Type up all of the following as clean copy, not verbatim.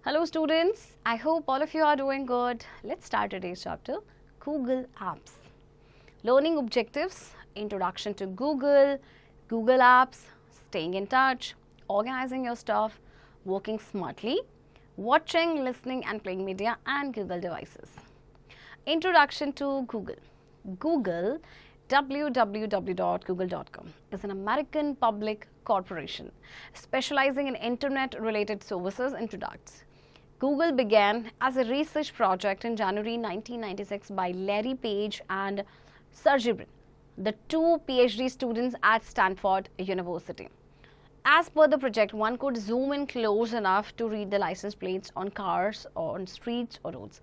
Hello students, I hope all of you are doing good. Let's start today's chapter, Google Apps. Learning objectives, introduction to Google, Google Apps, staying in touch, organizing your stuff, working smartly, watching, listening and playing media and Google devices. Introduction to Google. Google, www.google.com, is an American public corporation specializing in internet-related services and products. Google began as a research project in January 1996 by Larry Page and Sergey Brin, the two PhD students at Stanford University. As per the project, one could zoom in close enough to read the license plates on cars or on streets or roads.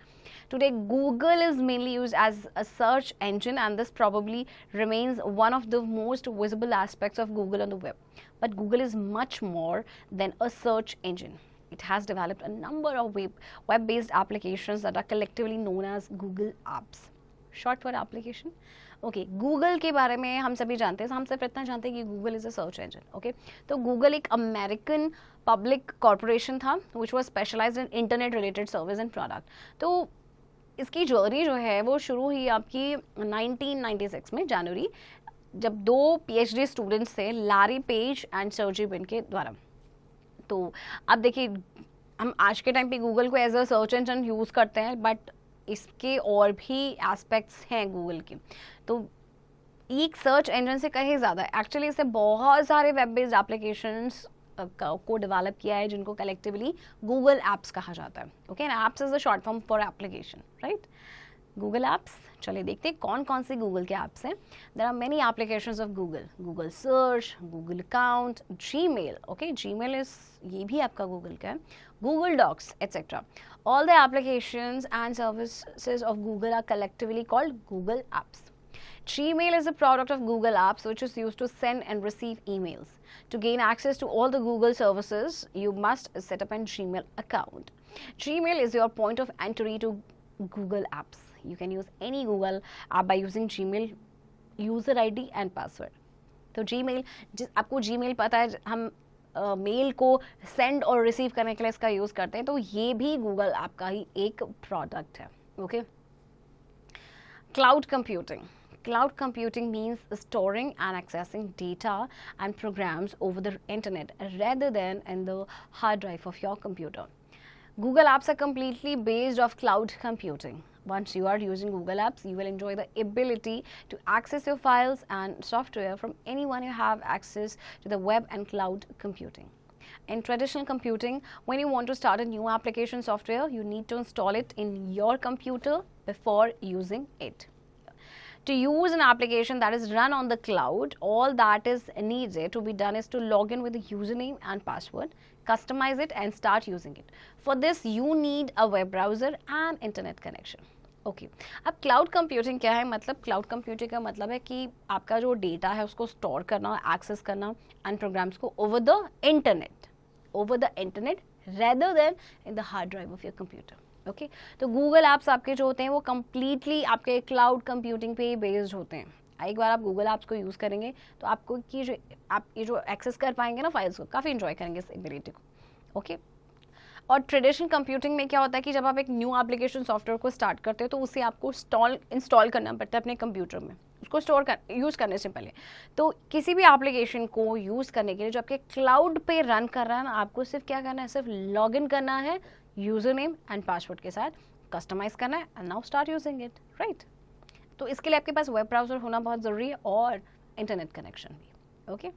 Today, Google is mainly used as a search engine, and this probably remains one of the most visible aspects of Google on the web. But Google is much more than a search engine. It has developed a number of web-based applications that are collectively known as Google Apps. Short for application. Okay, Google के बारे में हम सभी जानते हैं, हम सिर्फ इतना जानते हैं कि Google is a search engine. Okay, तो Google एक American public corporation था, which was specialized in internet-related service and product. तो इसकी जर्नी जो है वो शुरू हुई आपकी 1996 में जनवरी, जब दो PhD स्टूडेंट्स थे, Larry page and Sergey Brin के द्वारा. तो अब देखिए, हम आज के टाइम पे गूगल को as a search engine use करते हैं, बट इसके और भी एस्पेक्ट्स हैं गूगल के. तो एक सर्च इंजन से कहीं ज़्यादा एक्चुअली इससे बहुत सारे वेब बेस्ड एप्लीकेशंस को डेवलप किया है, जिनको कलेक्टिवली गूगल एप्स कहा जाता है. Okay, apps is the short form for application, right. Google apps, चलिए देखते हैं कौन कौन से गूगल के एप्स हैं. There are many applications of Google. Google search, Google account, Gmail. Okay, Gmail is ये भी आपका गूगल का है. Google docs etcetera. All the applications and services of Google are collectively called Google apps. Gmail is a product of Google Apps, which is used to send and receive emails. To gain access to all the Google services, you must set up a Gmail account. Gmail is your point of entry to Google Apps. You can use any Google app by using Gmail user ID and password. तो Gmail, आपको Gmail पता है, हम mail को send और receive करने के लिए इसका यूज़ करते हैं, तो ये भी गूगल ऐप का ही एक प्रोडक्ट है. Okay, cloud computing. Cloud computing means storing and accessing data and programs over the internet rather than in the hard drive of your computer. Google Apps are completely based off cloud computing. Once you are using Google Apps, you will enjoy the ability to access your files and software from anyone you have access to the web and cloud computing. In traditional computing, when you want to start a new application software, you need to install it in your computer before using it. To use an application that is run on the cloud, all that is needed to be done is to log in with a username and password, customize it and start using it. For this, you need a web browser and internet connection. Okay. अब cloud computing क्या है? मतलब cloud computing का मतलब है कि आपका जो डेटा है उसको स्टोर करना, एक्सेस करना एंड प्रोग्राम्स को over the internet rather than in the hard drive of your computer. Okay, तो गूगल ऐप्स आपके जो होते हैं वो कम्प्लीटली आपके क्लाउड कंप्यूटिंग पे बेस्ड होते हैं. एक बार आप गूगल ऐप्स को यूज़ करेंगे तो आपको कि जो आप ये जो एक्सेस कर पाएंगे ना फाइल्स को, काफ़ी इंजॉय करेंगे इस एबिलिटी को. ओके, और ट्रेडिशनल कंप्यूटिंग में क्या होता है कि जब आप एक न्यू एप्लीकेशन सॉफ्टवेयर को स्टार्ट करते हो तो उसे आपको इंस्टॉल करना पड़ता है अपने कंप्यूटर में, उसको यूज़ करने से पहले. तो किसी भी एप्लीकेशन को यूज़ करने के लिए जो आपके क्लाउड पे रन कर रहा है ना, आपको सिर्फ क्या करना है, सिर्फ लॉग इन करना है यूज़र नेम एंड पासवर्ड के साथ, कस्टमाइज करना है and now start using it, right. तो इसके लिए आपके पास वेब ब्राउज़र होना बहुत ज़रूरी है और इंटरनेट कनेक्शन भी. Okay,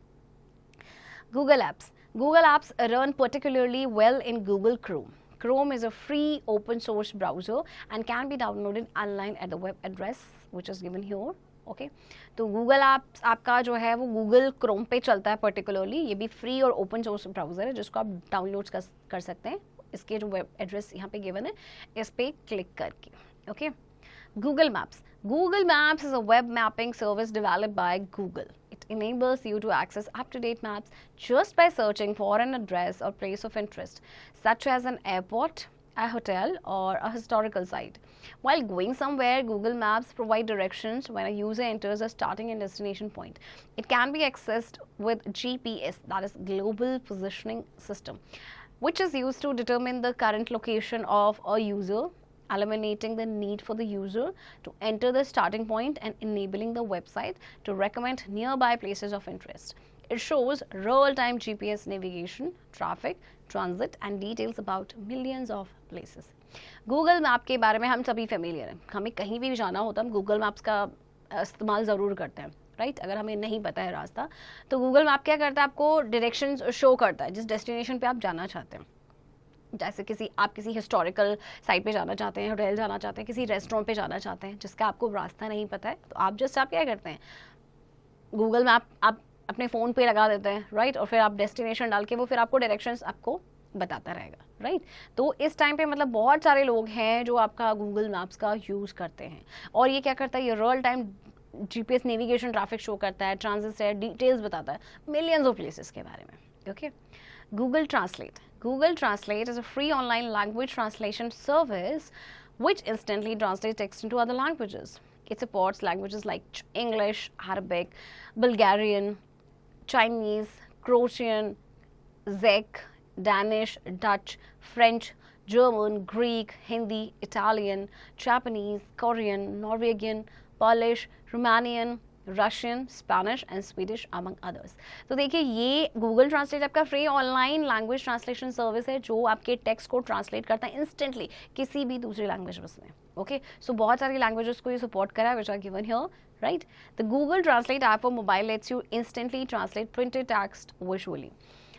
Google apps. Google apps run particularly well in Google Chrome. Chrome is a free open source browser and can be downloaded online at the web address which is given here. Okay, तो Google apps आपका जो है वो Google Chrome पे चलता है particularly. ये भी फ्री और ओपन सोर्स ब्राउज़र है जिसको आप डाउनलोड कर सकते हैं. इसके जो वेब एड्रेस यहाँ पे गिवन है इस पे क्लिक करके. Okay, Google Maps. Google Maps is a web mapping service developed by Google. It enables you to access up-to-date maps just by searching for an address or place of interest, such as an airport, a hotel, or a historical site. While going somewhere, Google Maps provide directions when a user enters a starting and destination point. It can be accessed with GPS, that is Global Positioning System. which is used to determine the current location of a user, eliminating the need for the user to enter the starting point and enabling the website to recommend nearby places of interest. It shows real-time GPS navigation, traffic, transit and details about millions of places. Google map के बारे में हम सभी familiar हैं. हमें कहीं भी जाना होता है हम गूगल मैप्स का इस्तेमाल ज़रूर करते हैं, राइट. अगर हमें नहीं पता है रास्ता तो गूगल मैप क्या करता है, आपको डायरेक्शंस शो करता है जिस डेस्टिनेशन पे आप जाना चाहते हैं. जैसे आप किसी हिस्टोरिकल साइट पे जाना चाहते हैं, होटल जाना चाहते हैं, किसी रेस्टोरेंट पे जाना चाहते हैं जिसका आपको रास्ता नहीं पता है, तो आप क्या करते हैं, गूगल मैप आप अपने फ़ोन पे लगा देते हैं, राइट. और फिर आप डेस्टिनेशन डाल के वो फिर आपको डायरेक्शंस आपको बताता रहेगा, राइट. तो इस टाइम पे मतलब बहुत सारे लोग हैं जो आपका गूगल मैप्स का यूज़ करते हैं. और ये क्या करता है, ये real time GPS navigation traffic show करता है, ट्रांजिट है, डिटेल्स बताता है मिलियंस ऑफ प्लेसेस के बारे में. Okay. Google Translate. Google Translate is a free online language translation service which instantly translates text into other languages. It supports languages like English, Arabic, Bulgarian, Chinese, Croatian, Czech, Danish, Dutch, French, German, Greek, Hindi, Italian, Japanese, Korean, Norwegian, Polish, Romanian, Russian, Spanish and Swedish among others. तो देखिए ये Google translate आपका free online language translation service है जो आपके text को translate करता है इंस्टेंटली किसी भी दूसरी लैंग्वेज में. ओके. सो बहुत सारी लैंग्वेजेस को ये सपोर्ट करा है which are given here, right. The Google translate app for mobile lets you instantly translate printed text visually.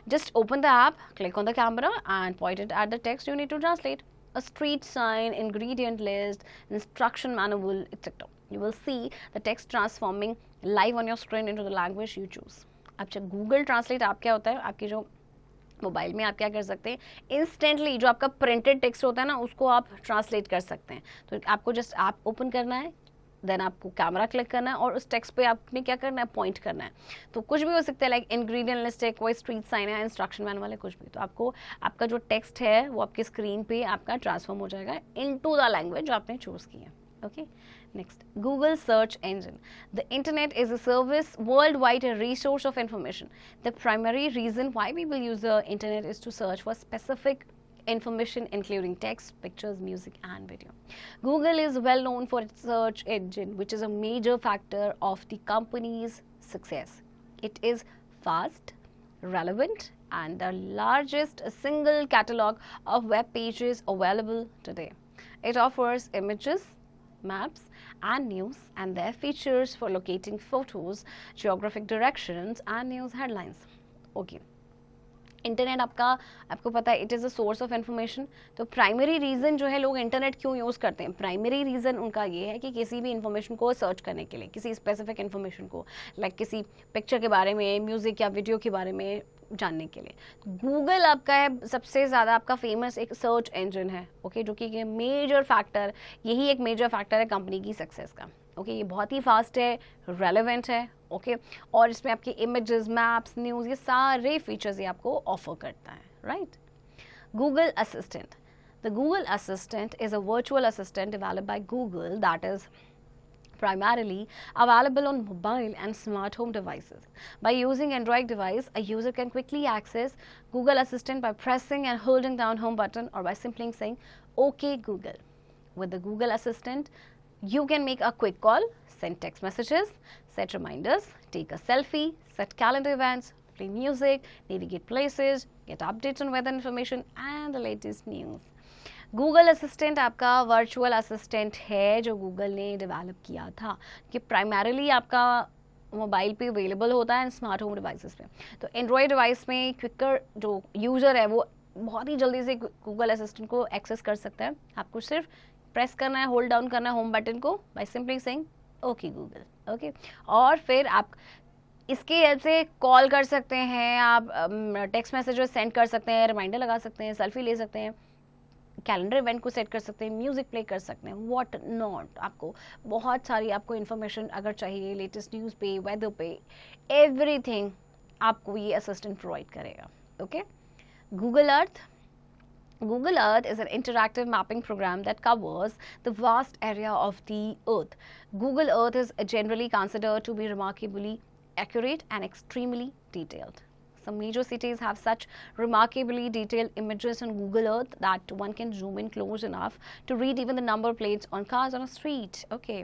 Just open the app, click on the camera and point it at the text you need to translate. A street sign, ingredient list, instruction manual, etc. You will see the text transforming live on your screen into the language you choose. अब जब Google Translate app क्या होता है, आपकी जो mobile में आप क्या कर सकते हैं, इंस्टेंटली जो आपका प्रिंटेड टेक्स्ट होता है ना उसको आप ट्रांसलेट कर सकते हैं. तो आपको जस्ट ऐप ओपन करना है, देन आपको कैमरा क्लिक करना है और उस टेक्स्ट पे आपने क्या करना है, पॉइंट करना है. तो कुछ भी हो सकता है, लाइक इंग्रेडिएंट लिस्ट है, कोई स्ट्रीट साइन है, इंस्ट्रक्शन मैनुअल है, कुछ भी. तो आपको आपका जो टेक्स्ट है वो आपकी स्क्रीन पे आपका ट्रांसफॉर्म हो जाएगा इनटू द लैंग्वेज जो आपने चूज की है. Okay. Next, Google search engine. The internet is a service worldwide, a resource of information. The primary reason why people use the internet is to search for specific information including text, pictures, music and video. Google is well known for its search engine, which is a major factor of the company's success. It is fast, relevant and the largest single catalog of web pages available today. It offers images, maps and news and their features for locating photos, geographic directions and news headlines. Okay. Internet आपको पता है it is a source of information. तो primary reason जो है लोग internet क्यों use करते हैं, प्राइमरी रीज़न उनका ये है कि किसी भी इन्फॉर्मेशन को सर्च करने के लिए, किसी स्पेसिफिक इन्फॉर्मेशन को, लाइक किसी पिक्चर के बारे में, म्यूज़िक या वीडियो के बारे में जानने के लिए. गूगल आपका है सबसे ज़्यादा आपका फेमस एक सर्च इंजन है. ओके. जो कि मेजर फैक्टर, यही एक मेजर फैक्टर है कंपनी की सक्सेस का. ओके. ये बहुत ही फास्ट है, रेलेवेंट है. ओके. और इसमें आपकी इमेजेस, मैप्स, न्यूज़, ये सारे फीचर्स ये आपको ऑफर करता है, right. Google assistant. The Google assistant is a virtual assistant developed by Google that is primarily available on mobile and smart home devices. By using Android device, a user can quickly access Google Assistant by pressing and holding down home button or by simply saying, OK Google. With the Google Assistant, you can make a quick call, send text messages, set reminders, take a selfie, set calendar events, play music, navigate places, get updates on weather information and the latest news. Google assistant आपका virtual assistant है जो Google ने develop किया था कि primarily आपका mobile पे available होता है एंड स्मार्ट होम डिवाइसेस पे. तो एंड्रॉयड डिवाइस में क्विकर जो यूज़र है वो बहुत ही जल्दी से गूगल असिस्टेंट को एक्सेस कर सकता है. आपको सिर्फ प्रेस करना है, होल्ड डाउन करना है होम बटन को by simply saying okay Google. Okay. और फिर आप इसके हेल्प से कॉल कर सकते हैं, आप टेक्स्ट मैसेजेस सेंड कर सकते हैं, रिमाइंडर लगा सकते हैं, सेल्फी ले सकते हैं, कैलेंडर इवेंट को सेट कर सकते हैं, म्यूज़िक प्ले कर सकते हैं, व्हाट नॉट. आपको बहुत सारी आपको इन्फॉर्मेशन अगर चाहिए, लेटेस्ट न्यूज़ पे, वेदर पे, एवरीथिंग आपको ये असिस्टेंट प्रोवाइड करेगा. Okay. Google Earth. Google Earth is an interactive mapping program that covers the vast area of the Earth. Google Earth is generally considered to be remarkably accurate and extremely detailed. Some major cities have such remarkably detailed images on Google Earth that one can zoom in close enough to read even the number plates on cars on a street. Okay.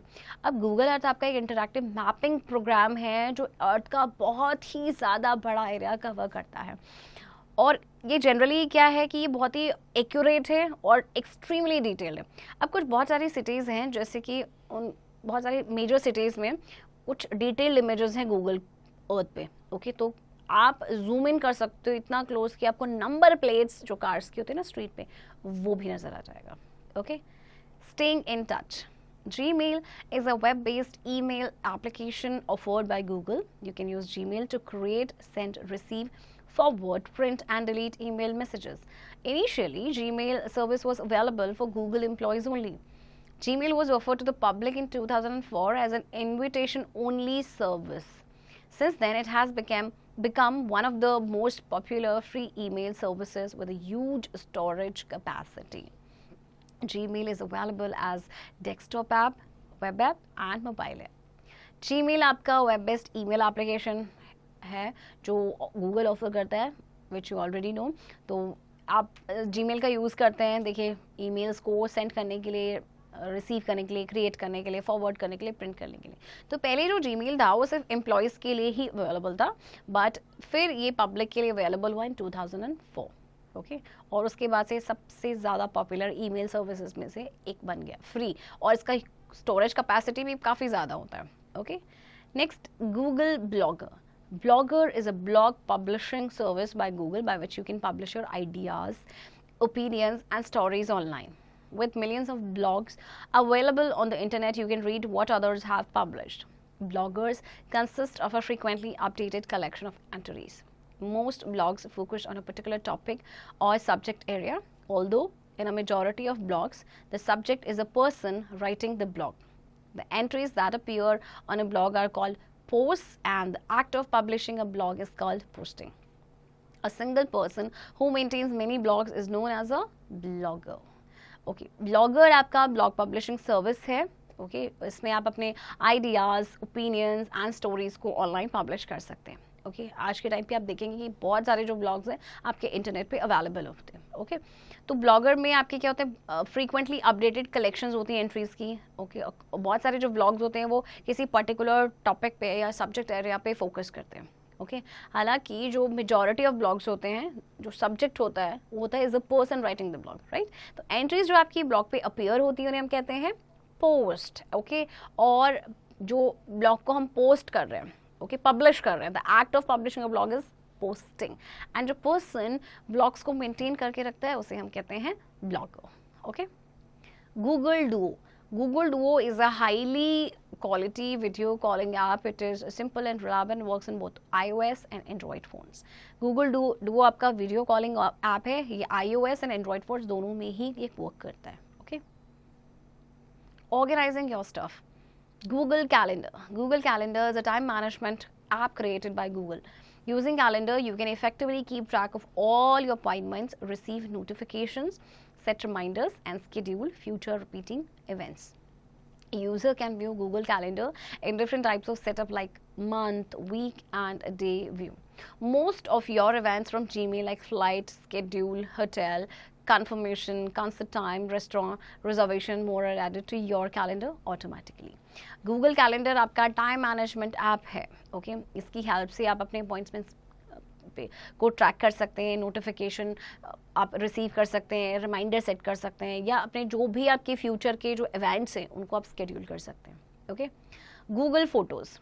अब Google Earth आपका एक interactive mapping programme है जो अर्थ का बहुत ही ज़्यादा बड़ा area cover करता है, और ये जनरली क्या है कि ये बहुत ही एक्यूरेट है और एक्सट्रीमली डिटेल्ड है. अब कुछ बहुत सारी सिटीज़ हैं, जैसे कि उन बहुत सारी मेजर सिटीज़ में कुछ डिटेल्ड इमेजेस हैं गूगल अर्थ पे. ओके, तो आप जूम इन कर सकते हो इतना क्लोज कि आपको नंबर प्लेट्स जो कार्स की होती है ना स्ट्रीट पे, वो भी नज़र आ जाएगा. Okay, staying in touch. Gmail is a web-based email application offered by Google. You can use Gmail to create, send, receive, forward, print and delete email messages. Initially, Gmail service was available for Google employees only. Gmail was offered to the public in 2004 as an invitation-only service. Since then, it has become one of the most popular free email services with a huge storage capacity. Gmail is available as desktop app, web app and mobile app. Gmail आपका web based email application है जो Google offer करता है, which you already know. तो आप Gmail का use करते हैं, देखिए ईमेल्स को सेंड करने के लिए, रिसीव करने के लिए, क्रिएट करने के लिए, फॉरवर्ड करने के लिए, प्रिंट करने के लिए. तो पहले जो Gmail था वो सिर्फ एम्प्लॉयज़ के लिए ही अवेलेबल था, बट फिर ये पब्लिक के लिए अवेलेबल हुआ इन 2004. ओके, और उसके बाद से सबसे ज़्यादा पॉपुलर ईमेल सर्विसेज में से एक बन गया फ्री, और इसका स्टोरेज कैपेसिटी भी काफ़ी ज़्यादा होता है. Okay, next Google blogger. Blogger is a blog publishing service by Google by which you can publish your ideas, opinions and stories online. With millions of blogs available on the internet, you can read what others have published. Bloggers consist of a frequently updated collection of entries. Most blogs focus on a particular topic or subject area, although in a majority of blogs, the subject is a person writing the blog. The entries that appear on a blog are called posts, and the act of publishing a blog is called posting. A single person who maintains many blogs is known as a blogger. Okay, blogger आपका blog publishing service है. Okay, इसमें आप अपने ideas, opinions and stories को online publish कर सकते हैं. Okay, आज के टाइम पे आप देखेंगे कि बहुत सारे जो ब्लॉग्स हैं आपके इंटरनेट पे अवेलेबल होते हैं. ओके, तो ब्लॉगर में आपके क्या होते हैं, फ्रीक्वेंटली अपडेटेड कलेक्शंस होती हैं एंट्रीज की. ओके, बहुत सारे जो ब्लॉग्स होते हैं वो किसी पर्टिकुलर टॉपिक पे या सब्जेक्ट एरिया पे फोकस करते हैं. ओके, हालांकि जो मेजॉरिटी ऑफ ब्लॉग्स होते हैं, जो सब्जेक्ट होता है वो होता है is a person writing the blog, right. तो एंट्रीज जो आपकी ब्लॉग पे अपीयर होती है उन्हें हम कहते हैं पोस्ट. ओके, और जो ब्लॉग को हम पोस्ट कर रहे हैं, ओके, पब्लिश कर रहे हैं, the act of publishing a blog is posting. And जो पर्सन ब्लॉग्स को मेंटेन करके रखता है उसे हम कहते हैं blogger. Okay, Google Duo. Google Duo is a highly quality video calling app. It is simple and reliable and works in both iOS and Android phones. Google Duo आपका video calling app है, ये iOS and Android phones दोनों में ही ये work करता है. Okay, organizing your stuff. Google Calendar. Google Calendar is a time management app created by Google. Using Calendar, you can effectively keep track of all your appointments, receive notifications, set reminders, and schedule future repeating events. A user can view Google Calendar in different types of setup like month, week, and a day view. Most of your events from Gmail like flight, schedule, hotel, confirmation, concert time, restaurant reservation, more are added to your calendar automatically. Google Calendar आपका time management app है. Okay, इसकी help से आप अपने appointments को track कर सकते हैं, नोटिफिकेशन आप रिसीव कर सकते हैं, रिमाइंडर सेट कर सकते हैं, या अपने जो भी आपके फ्यूचर के जो इवेंट्स हैं उनको आप स्केड्यूल कर सकते हैं. Okay, Google photos.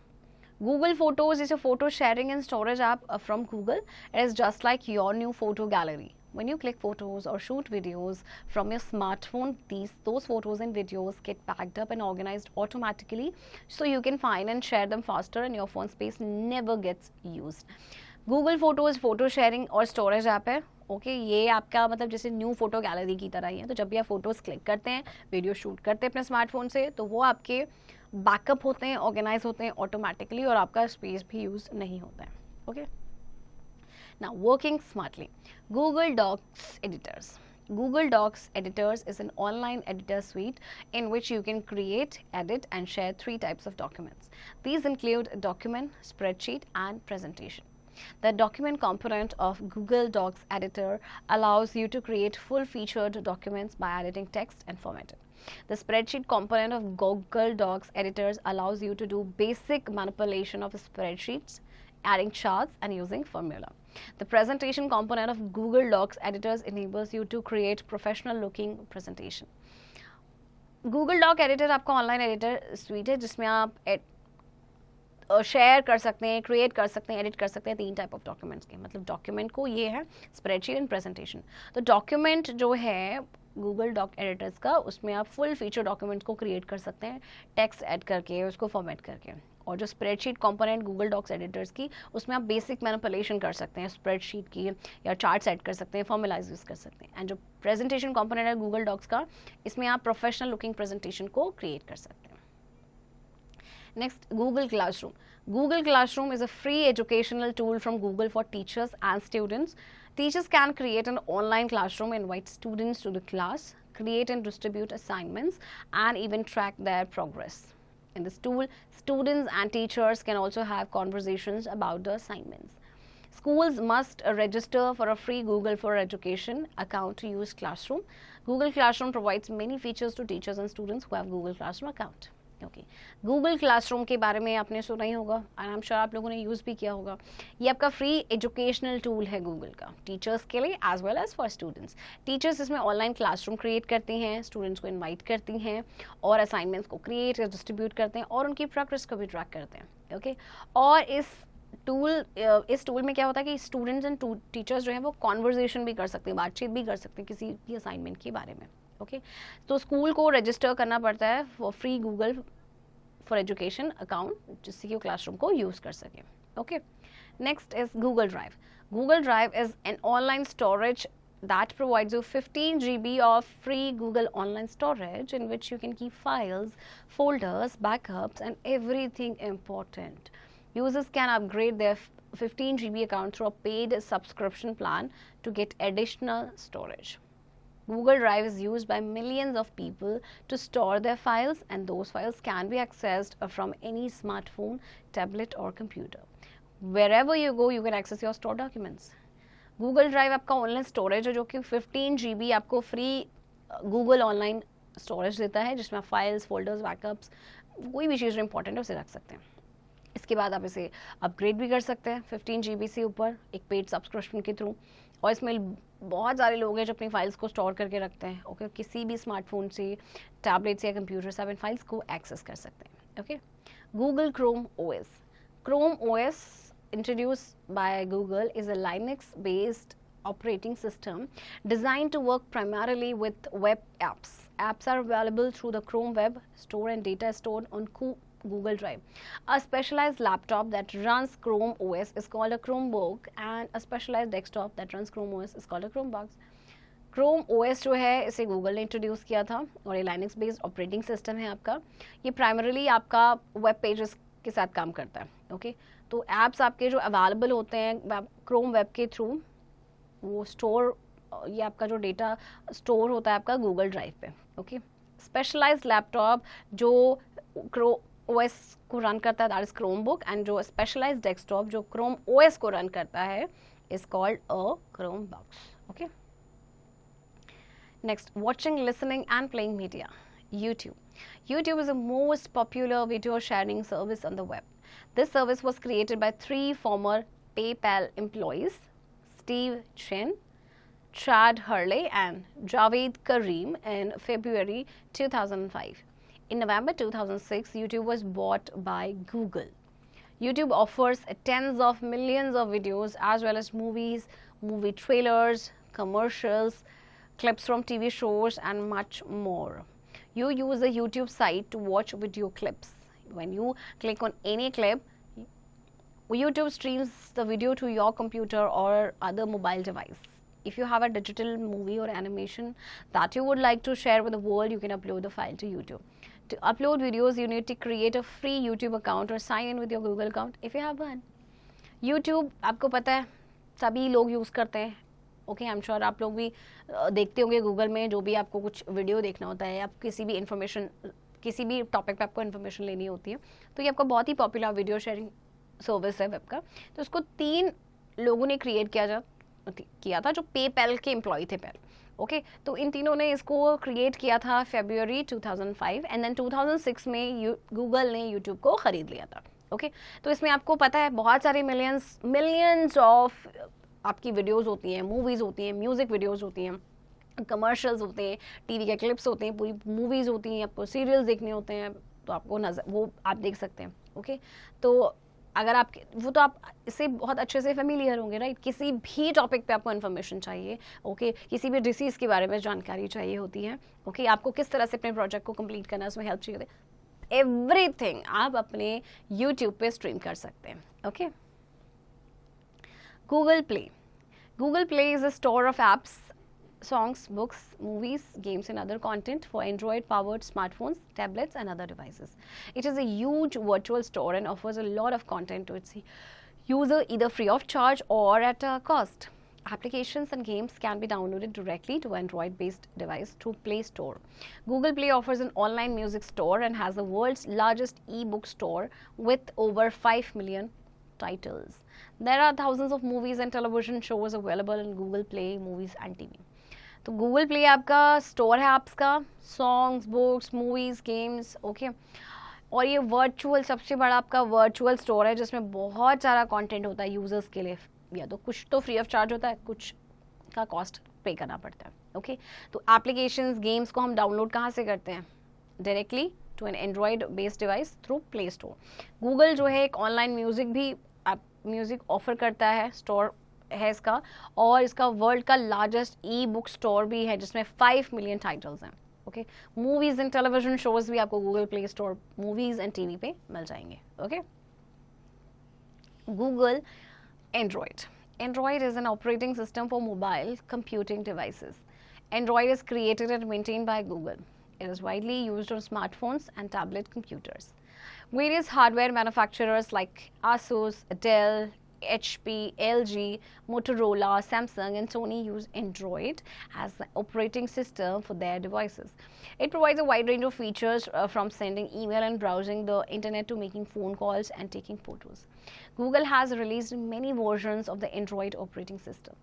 Google Photos is a photo sharing and storage app from Google. It is just like your new photo gallery. When you click photos or shoot videos from your smartphone, those photos and videos get packed up and organized automatically, so you can find and share them faster and your phone space never gets used. Google Photos photo sharing और storage app है. Okay, ये आपका मतलब जैसे new photo gallery की तरह ही है. तो जब भी आप फोटोज क्लिक करते हैं, वीडियो शूट करते हैं अपने स्मार्टफोन से, तो वो आपके बैकअप होते हैं, ऑर्गेनाइज होते हैं ऑटोमेटिकली, और आपका स्पेस भी यूज नहीं होता है. Okay, now working smartly. Google docs editors. Google Docs Editors is an online editor suite in which you can create, edit and share 3 types of documents. These include document, spreadsheet and presentation. The document component of Google Docs editor allows you to create full-featured documents by editing text and formatting. The spreadsheet component of Google Docs editors allows you to do basic manipulation of spreadsheets, adding charts and using formula. The presentation component of Google Docs editors enables you to create professional looking presentation. Google Doc editor आपका online editor sweet है जिसमें आप share कर सकते हैं, create कर सकते हैं, एडिट कर सकते हैं 3 टाइप ऑफ डॉक्यूमेंट्स के. मतलब डॉक्यूमेंट को ये है स्प्रेडशीट एंड प्रेजेंटेशन. तो डॉक्यूमेंट जो है गूगल डॉक एडिटर्स का, उसमें आप फुल फीचर डॉक्यूमेंट्स को क्रिएट कर सकते हैं टेक्स्ट ऐड करके, उसको फॉर्मेट करके. और जो spreadsheet component Google docs editors की, उसमें आप बेसिक मैनिपुलेशन कर सकते हैं स्प्रेडशीट की, या चार्ट्स ऐड कर सकते हैं, फॉर्मुलाइज यूज कर सकते हैं. एंड जो प्रेजेंटेशन कंपोनेंट है गूगल डॉक्स का, इसमें आप प्रोफेशनल लुकिंग प्रेजेंटेशन को क्रिएट कर सकते हैं. Next, Google Classroom. Google Classroom is a free educational tool from Google for teachers and students. Teachers can create an online classroom, invite students to the class, create and distribute assignments, and even track their progress. In this tool, students and teachers can also have conversations about the assignments. Schools must register for a free Google for Education account to use Classroom. Google Classroom provides many features to teachers and students who have Google Classroom account. Okay, Google classroom के बारे में आपने सुना ही होगा, and I am sure आप लोगों ने use भी किया होगा. ये आपका फ्री एजुकेशनल टूल है गूगल का, टीचर्स के लिए as well as for students. Teachers इसमें ऑनलाइन क्लासरूम क्रिएट करती हैं, स्टूडेंट्स को इनवाइट करती हैं, और असाइनमेंट्स को क्रिएट या डिस्ट्रीब्यूट करते हैं, और उनकी प्रोग्रेस को भी ट्रैक करते हैं. ओके, और इस टूल में क्या होता है कि स्टूडेंट्स एंड टीचर्स जो हैं वो कॉन्वर्जेशन भी कर सकते हैं, बातचीत भी कर सकते हैं किसी भी असाइनमेंट के बारे में. ओके, तो स्कूल को रजिस्टर करना पड़ता है for free Google for education account, जिससे कि वो क्लासरूम को यूज़ कर सके. Okay, next is Google drive. Google drive is an online storage that provides you 15 GB of free Google online storage in which you can keep files, folders, backups, and everything important. Users can upgrade their 15 GB account through a paid subscription plan to get additional storage. Google Drive is used by millions of people to store their files, and those files can be accessed from any smartphone, tablet, or computer. Wherever you go, you can access your stored documents. Google drive आपका online storage है जो कि 15 GB आपको free Google online storage देता है, जिसमें आप files, folders, backups, कोई भी चीज़ जो इंपॉर्टेंट है उसे रख सकते हैं. इसके बाद आप इसे अपग्रेड भी कर सकते हैं 15 GB से ऊपर एक पेड सब्सक्रिप्शन के थ्रू. और इसमें बहुत सारे लोग हैं जो अपनी फाइल्स को स्टोर करके रखते हैं. ओके, किसी भी स्मार्टफोन से, टैबलेट से या कंप्यूटर से आप इन फाइल्स को एक्सेस कर सकते हैं. Okay, Google Chrome OS. Chrome OS introduced by Google is a Linux-based operating system designed to work primarily with web apps. Apps are available through the Chrome Web Store and data is stored on Google Drive. A specialized laptop that runs Chrome OS is called a Chromebook, and a specialized desktop that runs Chrome OS is called a Chromebox. Chrome OS जो है इसे Google ने introduce किया था, और ये Linux based operating system है आपका. ये प्राइमरीली आपका वेब पेजेस के साथ काम करता है. ओके, तो एप्स आपके जो अवेलेबल होते हैं क्रोम वेब के थ्रू, वो स्टोर, ये आपका जो डेटा स्टोर होता है आपका गूगल ड्राइव पे. ओके, स्पेशलाइज्ड लैपटॉप जो क्रोम OS को रन करता है दैट इज क्रोमबुक, एंड जो स्पेशलाइज्ड डेस्कटॉप जो क्रोम OS को रन करता है is called a Chromebox. Okay, next, watching, listening and playing media. YouTube. YouTube is the most popular video sharing service on the web. This service was created by 3 former PayPal employees, Steve Chen, Chad Hurley, and Javed Karim in February 2005. In November 2006, YouTube was bought by Google. YouTube offers tens of millions of videos as well as movies, movie trailers, commercials, clips from TV shows, and much more. You use the YouTube site to watch video clips. When you click on any clip, YouTube streams the video to your computer or other mobile device. If you have a digital movie or animation that you would like to share with the world, you can upload the file to YouTube. To upload videos, you need to create a free YouTube account or sign in with your Google account if you have one. YouTube आपको पता है सभी लोग use करते हैं. Okay, I am sure आप लोग भी देखते होंगे गूगल में जो भी आपको कुछ वीडियो देखना होता है, आप किसी भी इन्फॉर्मेशन, किसी भी टॉपिक पे आपको इन्फॉर्मेशन लेनी होती है, तो ये आपका बहुत ही पॉपुलर वीडियो शेयरिंग सर्विस है वेब का. तो इसको 3 लोगों ने क्रिएट किया था जो पेपैल के एम्प्लॉय थे पहले। ओके तो इन तीनों ने इसको क्रिएट किया था फरवरी 2005 एंड देन 2006 में गूगल ने यूट्यूब को ख़रीद लिया था। ओके तो इसमें आपको पता है बहुत सारे मिलियंस ऑफ आपकी वीडियोस होती हैं, मूवीज़ होती हैं, म्यूज़िक वीडियोस होती हैं, कमर्शियल्स होते हैं, टीवी के क्लिप्स होते हैं, पूरी मूवीज़ होती हैं, आपको सीरियल्स देखने होते हैं, तो आपको वो आप देख सकते हैं। ओके तो अगर आप वो तो आप इससे बहुत अच्छे से फेमिलियर होंगे राइट। किसी भी टॉपिक पे आपको इन्फॉर्मेशन चाहिए, ओके किसी भी डिसीज़ के बारे में जानकारी चाहिए होती है, ओके आपको किस तरह से अपने प्रोजेक्ट को कंप्लीट करना है, उसमें हेल्प चाहिए होती है, एवरीथिंग आप अपने यूट्यूब पे स्ट्रीम कर सकते हैं। Okay Google play is a store of apps, songs, books, movies, games and other content for Android powered smartphones, tablets and other devices. It is a huge virtual store and offers a lot of content to its user either free of charge or at a cost. Applications and games can be downloaded directly to Android based device through Play Store. Google Play offers an online music store and has the world's largest e-book store with over 5 million titles. There are thousands of movies and television shows available in Google Play Movies and TV. तो Google play आपका store है apps का, songs, books, movies, games, okay और ये virtual सबसे बड़ा आपका virtual store है जिसमें बहुत सारा कंटेंट होता है यूज़र्स के लिए, या तो कुछ तो फ्री ऑफ चार्ज होता है, कुछ का कॉस्ट पे करना पड़ता है। ओके तो एप्लीकेशंस, गेम्स को हम डाउनलोड कहाँ से करते हैं? Directly to an Android based device through Play Store. Google जो है एक ऑनलाइन म्यूज़िक ऑफर करता है, स्टोर है इसका, और इसका वर्ल्ड का लार्जेस्ट ई बुक स्टोर भी है जिसमें 5 मिलियन टाइटल्स हैं। Okay movies and television shows भी आपको Google play store movies and TV पे मिल जाएंगे। Okay Google Android is an operating system for mobile computing devices. Android is created and maintained by Google. It is widely used on smartphones and tablet computers. Various hardware manufacturers like Asus, Dell, HP, LG, Motorola, Samsung and Sony use Android as the operating system for their devices. It provides a wide range of features from sending email and browsing the internet to making phone calls and taking photos. Google has released many versions of the Android operating system.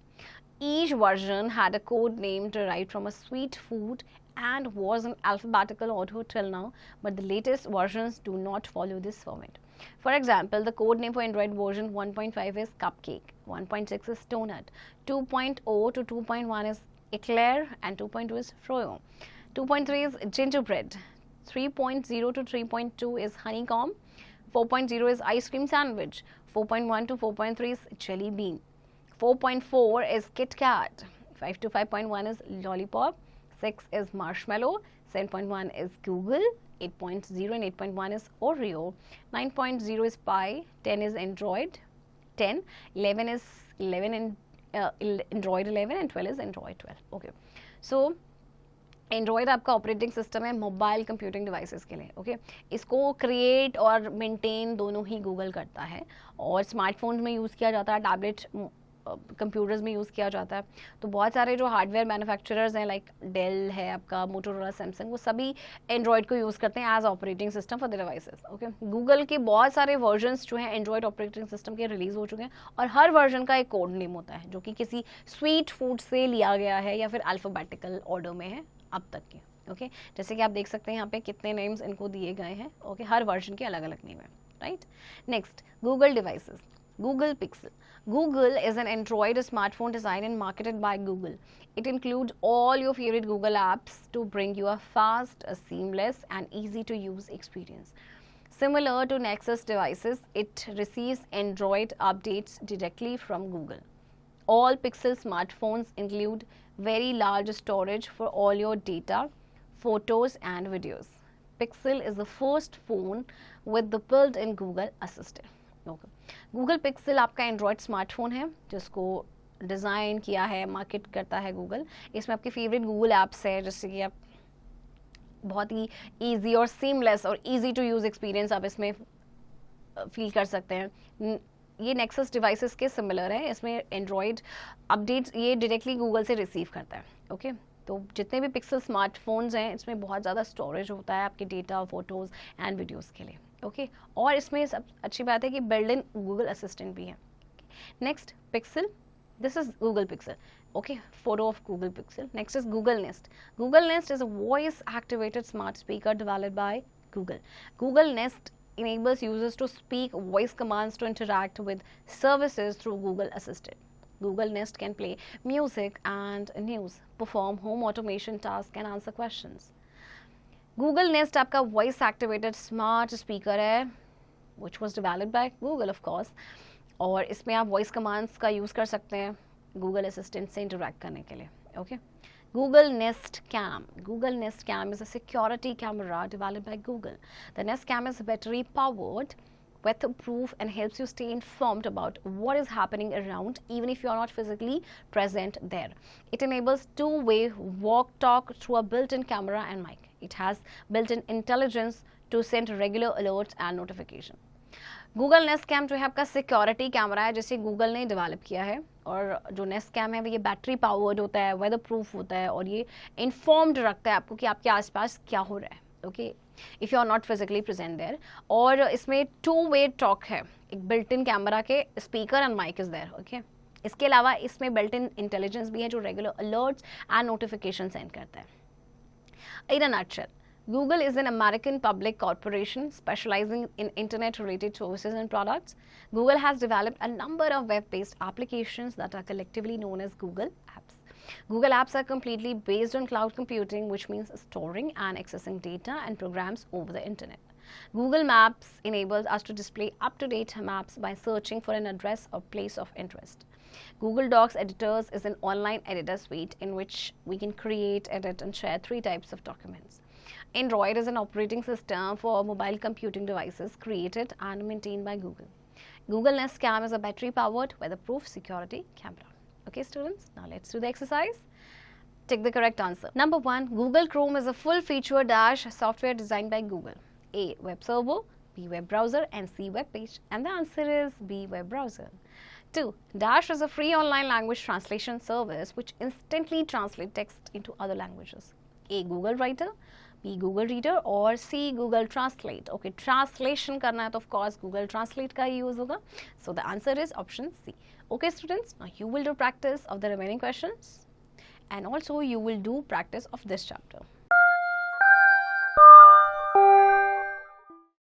Each version had a code name derived from a sweet food and was in alphabetical order till now, but the latest versions do not follow this format. For example, the code name for Android version 1.5 is Cupcake, 1.6 is Donut, 2.0 to 2.1 is Eclair, and 2.2 is Froyo. 2.3 is Gingerbread, 3.0 to 3.2 is Honeycomb, 4.0 is Ice Cream Sandwich, 4.1 to 4.3 is Jelly Bean, 4.4 is Kit Kat, 5 to 5.1 is Lollipop, 6 is Marshmallow, 7.1 is Google, 8.0 and 8.1 is Oreo, 9.0 is Pie, 10 is Android 10, 11 is 11 and Android 11 and 12 is Android 12. Okay, so Android आपका operating system है mobile computing devices के लिए। Okay इसको create और maintain दोनों ही Google करता है और स्मार्टफोन में यूज़ किया जाता है, टैबलेट कंप्यूटर्स में यूज़ किया जाता है। तो बहुत सारे जो हार्डवेयर मैन्युफैक्चरर्स हैं लाइक डेल है आपका, मोटोरोला, सैमसंग, वो सभी एंड्रॉयड को यूज़ करते हैं as operating system for the devices. Okay Google के बहुत सारे वर्जन्स जो हैं एंड्रॉयड ऑपरेटिंग सिस्टम के रिलीज़ हो चुके हैं और हर वर्जन का एक कोड नेम होता है जो कि किसी स्वीट फूड से लिया गया है या फिर अल्फ़ाबेटिकल ऑर्डर में है अब तक के। ओके जैसे कि आप देख सकते हैं यहाँ पे कितने नेम्स इनको दिए गए हैं। ओके हर वर्जन के अलग अलग नेम है, right. Next Google devices. Google Pixel. Google is an Android smartphone designed and marketed by Google. It includes all your favorite Google apps to bring you a fast, a seamless and easy to use experience. Similar to Nexus devices, it receives Android updates directly from Google. All Pixel smartphones include very large storage for all your data, photos and videos. Pixel is the first phone with the built-in Google Assistant. Google pixel आपका Android smartphone है जिसको design किया है, market करता है Google. इसमें आपके favourite Google apps है जैसे कि आप बहुत ही इजी और सीमलेस और इजी टू यूज़ एक्सपीरियंस आप इसमें फील कर सकते हैं। ये नेक्सस डिवाइसेस के सिमिलर है, इसमें एंड्रॉयड अपडेट्स ये डायरेक्टली गूगल से रिसीव करता है। ओके तो जितने भी पिक्सल स्मार्टफोन्स हैं इसमें बहुत ज़्यादा स्टोरेज होता है आपके डेटा, फोटोज़ एंड वीडियोज़ के लिए। ओके और इसमें सब अच्छी बात है कि बिल्ट इन गूगल असिस्टेंट भी है। Next, Pixel. This is Google Pixel. Okay, photo of Google Pixel. Next is Google Nest. Google Nest is a voice-activated smart speaker developed by Google. Google Nest enables users to speak voice commands to interact with services through Google Assistant. Google Nest can play music and news, perform home automation tasks and answer questions. Google Nest आपका voice activated smart speaker है, which was developed by Google of course, और इसमें आप voice commands का use कर सकते हैं Google Assistant से interact करने के लिए. Okay. Google Nest Cam. Google Nest Cam is a security camera developed by Google. The Nest Cam is battery powered, weatherproof, and helps you stay informed about what is happening around even if you are not physically present there. It enables two-way walk talk through a built-in camera and mic. It has built-in intelligence to send regular alerts and notification. Google Nest Cam जो है आपका security camera है जिसे Google ने develop किया है, और जो नेस्ट कैम है वो ये बैटरी पावर्ड होता है, वेदर प्रूफ होता है, और ये इन्फॉर्म्ड रखता है आपको कि आपके आसपास क्या हो रहा है. Okay, if you are not physically present there. और इसमें 2-वे टॉक है, एक बिल्ट इन कैमरा के speaker and mic is there. Okay, इसके अलावा इसमें बिल्ट इन इंटेलिजेंस भी है जो regular alerts and notification send करता है. In a nutshell, Google is an American public corporation specializing in internet-related services and products. Google has developed a number of web-based applications that are collectively known as Google Apps. Google Apps are completely based on cloud computing, which means storing and accessing data and programs over the internet. Google Maps enables us to display up-to-date maps by searching for an address or place of interest. Google Docs Editors is an online editor suite in which we can create, edit, and share 3 types of documents. Android is an operating system for mobile computing devices created and maintained by Google. Google Nest Cam is a battery-powered, weatherproof security camera. Okay, students, now let's do the exercise. Take the correct answer. Number 1, Google Chrome is a full-feature Dash software designed by Google. A. Web server, B. Web browser, and C. Web page. And the answer is B. Web browser. 2. Dash is a free online language translation service which instantly translates text into other languages. A. Google Writer, B. Google Reader, or C. Google Translate. Okay, translation करना है तो of course Google Translate का ही use होगा. So the answer is option C. Okay, students, now you will do practice of the remaining questions, and also you will do practice of this chapter.